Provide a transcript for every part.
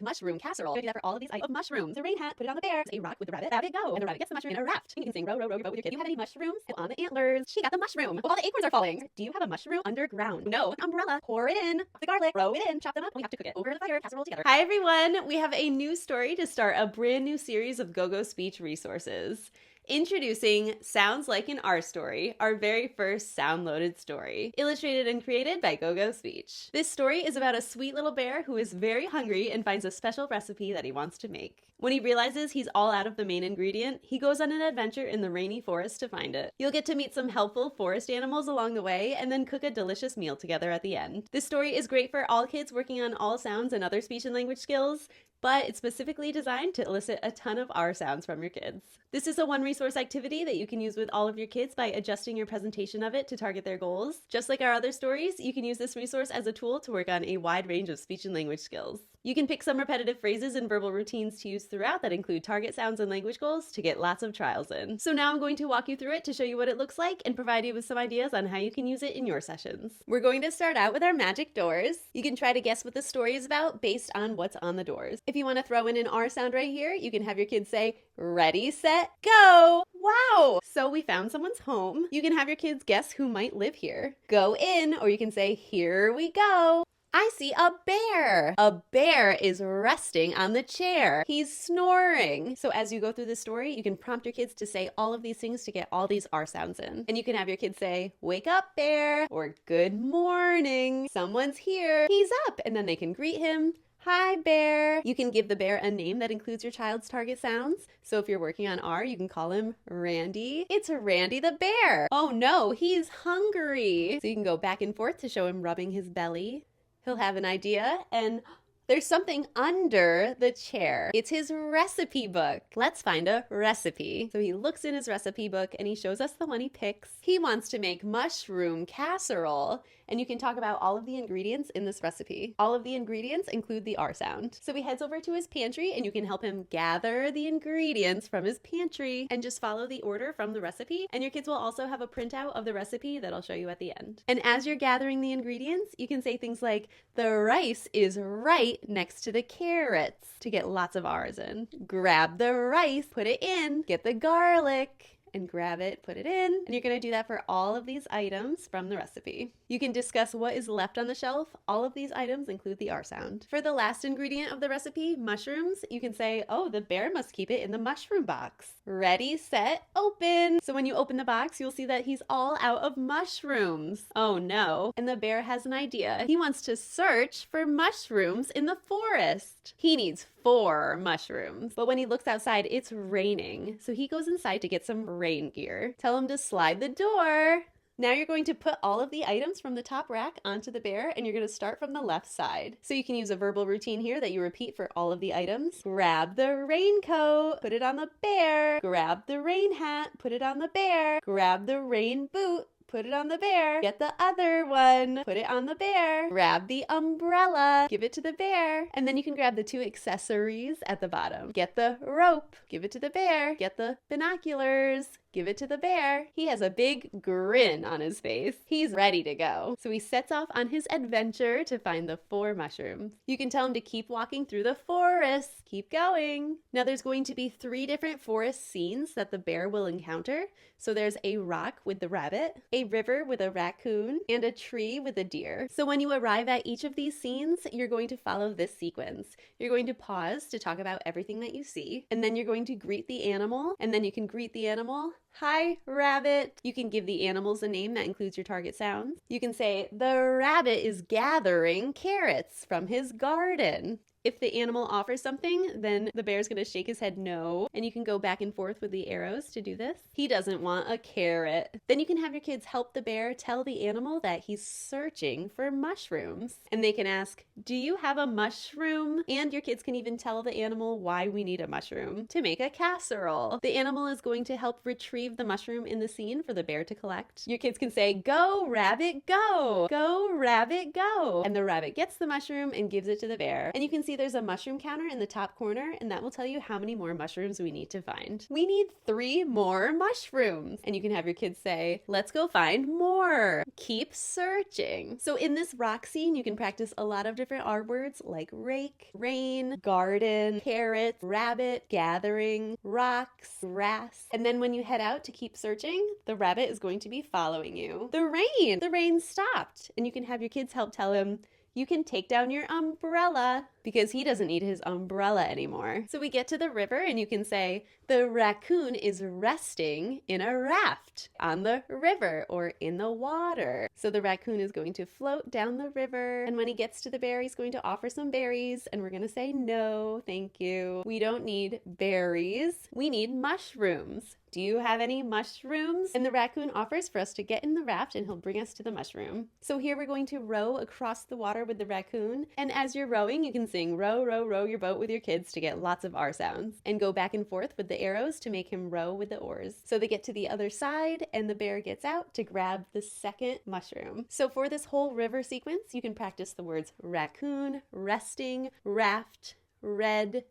mushroom casserole. You do that for all of these items of mushrooms. The rain hat, put it on the bear. A rock with the rabbit, rabbit go. And the rabbit gets the mushroom in a raft. And you can sing row, row, row your boat with your kid. You have any mushrooms? On the antlers. She got the mushroom. Well, all the acorns are falling. Do you have a mushroom underground? No. An umbrella. Pour it in. The garlic. Throw it in. Chop them up. We have to cook it over the fire. Casserole together. Hi everyone. We have a new story to start a brand new series of GoGo Speech resources. Introducing Sounds Like an Our Story, our very first sound-loaded story, illustrated and created by GoGo Speech. This story is about a sweet little bear who is very hungry and finds a special recipe that he wants to make. When he realizes he's all out of the main ingredient, he goes on an adventure in the rainy forest to find it. You'll get to meet some helpful forest animals along the way and then cook a delicious meal together at the end. This story is great for all kids working on all sounds and other speech and language skills, but it's specifically designed to elicit a ton of R sounds from your kids. This is a one-resource activity that you can use with all of your kids by adjusting your presentation of it to target their goals. Just like our other stories, you can use this resource as a tool to work on a wide range of speech and language skills. You can pick some repetitive phrases and verbal routines to use throughout that include target sounds and language goals to get lots of trials in. So now I'm going to walk you through it to show you what it looks like and provide you with some ideas on how you can use it in your sessions. We're going to start out with our magic doors. You can try to guess what the story is about based on what's on the doors. If you want to throw in an R sound right here, you can have your kids say, ready, set, go. Wow! So we found someone's home. You can have your kids guess who might live here. Go in, or you can say, here we go. I see a bear. A bear is resting on the chair. He's snoring. So as you go through the story, you can prompt your kids to say all of these things to get all these R sounds in. And you can have your kids say, wake up, bear, or good morning. Someone's here. He's up. And then they can greet him. Hi, bear. You can give the bear a name that includes your child's target sounds. So if you're working on R, you can call him Randy. It's Randy the bear. Oh no, he's hungry. So you can go back and forth to show him rubbing his belly. He'll have an idea, and there's something under the chair. It's his recipe book. Let's find a recipe. So he looks in his recipe book and he shows us the one he picks. He wants to make mushroom casserole, and you can talk about all of the ingredients in this recipe. All of the ingredients include the R sound. So he heads over to his pantry and you can help him gather the ingredients from his pantry and just follow the order from the recipe. And your kids will also have a printout of the recipe that I'll show you at the end. And as you're gathering the ingredients, you can say things like, the rice is right next to the carrots to get lots of R's in. Grab the rice, put it in, get the garlic, and grab it, put it in. And you're going to do that for all of these items from the recipe. You can discuss what is left on the shelf. All of these items include the R sound. For the last ingredient of the recipe, mushrooms, you can say, oh, the bear must keep it in the mushroom box. Ready, set, open. So when you open the box, you'll see that he's all out of mushrooms. Oh no. And the bear has an idea. He wants to search for mushrooms in the forest. He needs 4 mushrooms. But when he looks outside, it's raining. So he goes inside to get some rain gear. Tell him to slide the door. Now you're going to put all of the items from the top rack onto the bear, and you're going to start from the left side. So you can use a verbal routine here that you repeat for all of the items. Grab the raincoat, put it on the bear. Grab the rain hat, put it on the bear. Grab the rain boot, put it on the bear. Get the other one, put it on the bear. Grab the umbrella, give it to the bear. And then you can grab the 2 accessories at the bottom. Get the rope, give it to the bear. Get the binoculars, give it to the bear. He has a big grin on his face. He's ready to go. So he sets off on his adventure to find the 4 mushrooms. You can tell him to keep walking through the forest. Keep going. Now there's going to be 3 different forest scenes that the bear will encounter. So there's a rock with the rabbit, a river with a raccoon, and a tree with a deer. So when you arrive at each of these scenes, you're going to follow this sequence. You're going to pause to talk about everything that you see, and then you're going to greet the animal, and then you can greet the animal. Hi, rabbit. You can give the animals a name that includes your target sounds. You can say, the rabbit is gathering carrots from his garden. If the animal offers something, then the bear's going to shake his head no, and you can go back and forth with the arrows to do this. He doesn't want a carrot. Then you can have your kids help the bear tell the animal that he's searching for mushrooms. And they can ask, do you have a mushroom? And your kids can even tell the animal why we need a mushroom to make a casserole. The animal is going to help retrieve the mushroom in the scene for the bear to collect. Your kids can say, go, rabbit, go. Go, rabbit, go. And the rabbit gets the mushroom and gives it to the bear. And you can see see there's a mushroom counter in the top corner, and that will tell you how many more mushrooms we need to find. We need 3 more mushrooms. And you can have your kids say, let's go find more. Keep searching. So in this rock scene, you can practice a lot of different R words like rake, rain, garden, carrot, rabbit, gathering, rocks, grass. And then when you head out to keep searching, the rabbit is going to be following you. The rain stopped. And you can have your kids help tell him, you can take down your umbrella, because he doesn't need his umbrella anymore. So we get to the river and you can say, the raccoon is resting in a raft on the river or in the water. So the raccoon is going to float down the river, and when he gets to the bear, he's going to offer some berries, and we're going to say, no, thank you. We don't need berries. We need mushrooms. Do you have any mushrooms? And the raccoon offers for us to get in the raft, and he'll bring us to the mushroom. So here we're going to row across the water with the raccoon. And as you're rowing, you can sing row, row, row your boat with your kids to get lots of R sounds. And go back and forth with the arrows to make him row with the oars. So they get to the other side, and the bear gets out to grab the second mushroom. So for this whole river sequence, you can practice the words raccoon, resting, raft, red,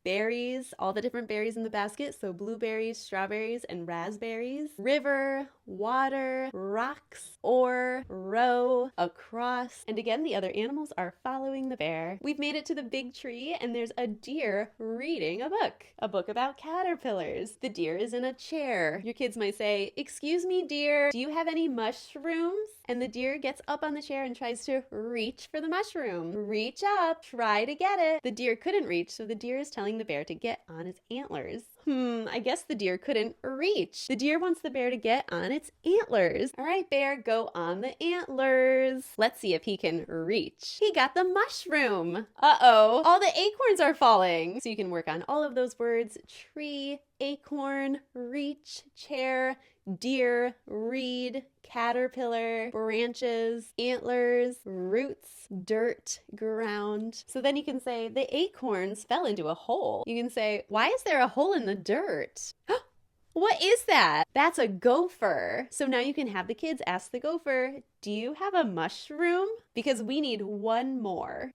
berries, all the different berries in the basket, so blueberries, strawberries, and raspberries, river, water, rocks, oar, row, across, and again, the other animals are following the bear. We've made it to the big tree, and there's a deer reading a book about caterpillars. The deer is in a chair. Your kids might say, excuse me, deer, do you have any mushrooms? And the deer gets up on the chair and tries to reach for the mushroom. Reach up, try to get it. The deer couldn't reach, so the deer is telling the bear to get on its antlers. I guess the deer couldn't reach. The deer wants the bear to get on its antlers. All right, bear, go on the antlers. Let's see if he can reach. He got the mushroom. Uh-oh, all the acorns are falling. So you can work on all of those words: tree, acorn, reach, chair, deer, reed, caterpillar, branches, antlers, roots, dirt, ground. So then you can say the acorns fell into a hole. You can say, why is there a hole in the dirt? What is that? That's a gopher. So now you can have the kids ask the gopher, do you have a mushroom? Because we need one more.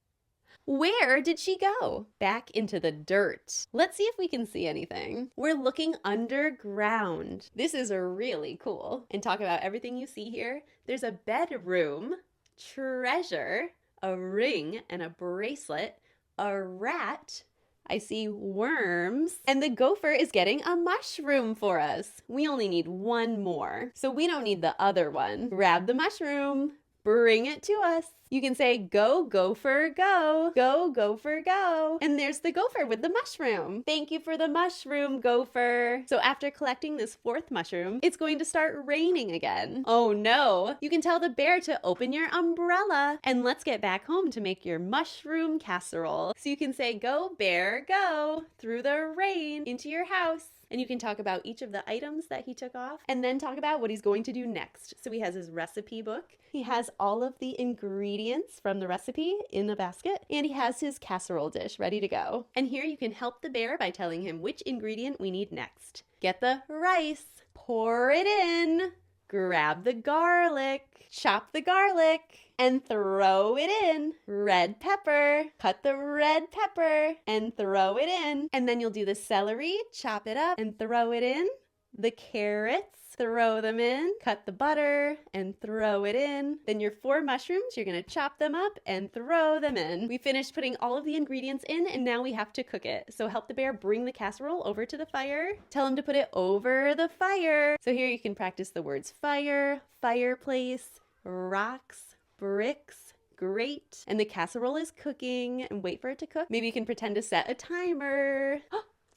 Where did she go? Back into the dirt. Let's see if we can see anything. We're looking underground. This is really cool. And talk about everything you see here. There's a bedroom, treasure, a ring and a bracelet, a rat. I see worms, and the gopher is getting a mushroom for us. We only need one more, so we don't need the other one. Grab the mushroom, bring it to us. You can say, go, gopher, go. Go, gopher, go. And there's the gopher with the mushroom. Thank you for the mushroom, gopher. So after collecting this 4th mushroom, it's going to start raining again. Oh no. You can tell the bear to open your umbrella. And let's get back home to make your mushroom casserole. So you can say, go, bear, go, through the rain into your house. And you can talk about each of the items that he took off, and then talk about what he's going to do next. So he has his recipe book. He has all of the ingredients from the recipe in a basket, and he has his casserole dish ready to go. And here you can help the bear by telling him which ingredient we need next. Get the rice, pour it in, grab the garlic, chop the garlic, and throw it in. Red pepper, cut the red pepper and throw it in. And then you'll do the celery, chop it up and throw it in. The carrots, throw them in. Cut the butter and throw it in. Then your 4 mushrooms, you're gonna chop them up and throw them in. We finished putting all of the ingredients in, and now we have to cook it. So help the bear bring the casserole over to the fire. Tell him to put it over the fire. So here you can practice the words fire, fireplace, rocks, bricks, grate, and the casserole is cooking, and wait for it to cook. Maybe you can pretend to set a timer.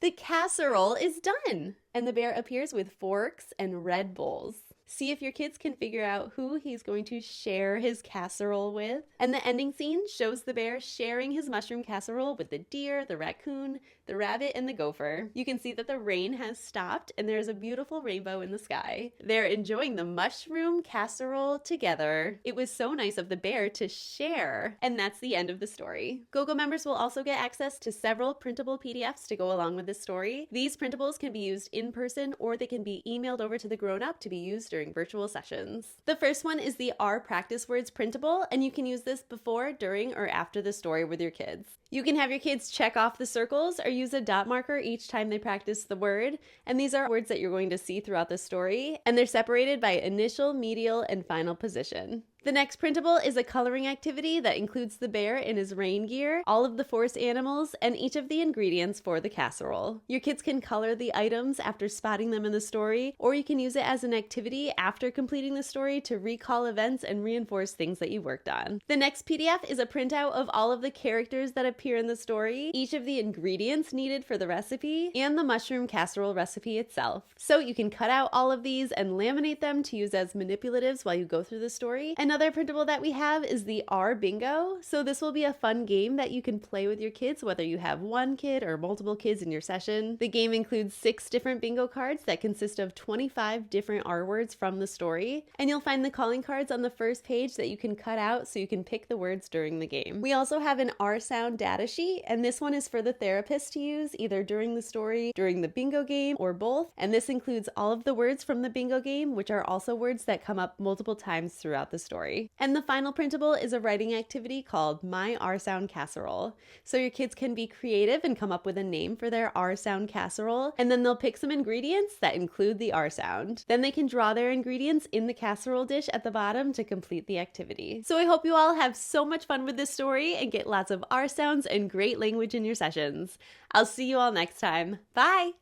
The casserole is done, and the bear appears with forks and red bowls. See if your kids can figure out who he's going to share his casserole with. And the ending scene shows the bear sharing his mushroom casserole with the deer, the raccoon, the rabbit, and the gopher. You can see that the rain has stopped and there's a beautiful rainbow in the sky. They're enjoying the mushroom casserole together. It was so nice of the bear to share. And that's the end of the story. GoGo members will also get access to several printable PDFs to go along with this story. These printables can be used in person, or they can be emailed over to the grown-up to be used during during virtual sessions. The first one is the R Practice Words printable, and you can use this before, during, or after the story with your kids. You can have your kids check off the circles or use a dot marker each time they practice the word, and these are words that you're going to see throughout the story, and they're separated by initial, medial, and final position. The next printable is a coloring activity that includes the bear in his rain gear, all of the forest animals, and each of the ingredients for the casserole. Your kids can color the items after spotting them in the story, or you can use it as an activity after completing the story to recall events and reinforce things that you worked on. The next PDF is a printout of all of the characters that appear in the story, each of the ingredients needed for the recipe, and the mushroom casserole recipe itself. So you can cut out all of these and laminate them to use as manipulatives while you go through the story. Another printable that we have is the R Bingo. So this will be a fun game that you can play with your kids, whether you have one kid or multiple kids in your session. The game includes 6 different bingo cards that consist of 25 different R words from the story. And you'll find the calling cards on the first page that you can cut out so you can pick the words during the game. We also have an R Sound data sheet, and this one is for the therapist to use either during the story, during the bingo game, or both. And this includes all of the words from the bingo game, which are also words that come up multiple times throughout the story. And the final printable is a writing activity called My R Sound Casserole. So your kids can be creative and come up with a name for their R Sound casserole, and then they'll pick some ingredients that include the R sound. Then they can draw their ingredients in the casserole dish at the bottom to complete the activity. So I hope you all have so much fun with this story and get lots of R sounds and great language in your sessions. I'll see you all next time. Bye!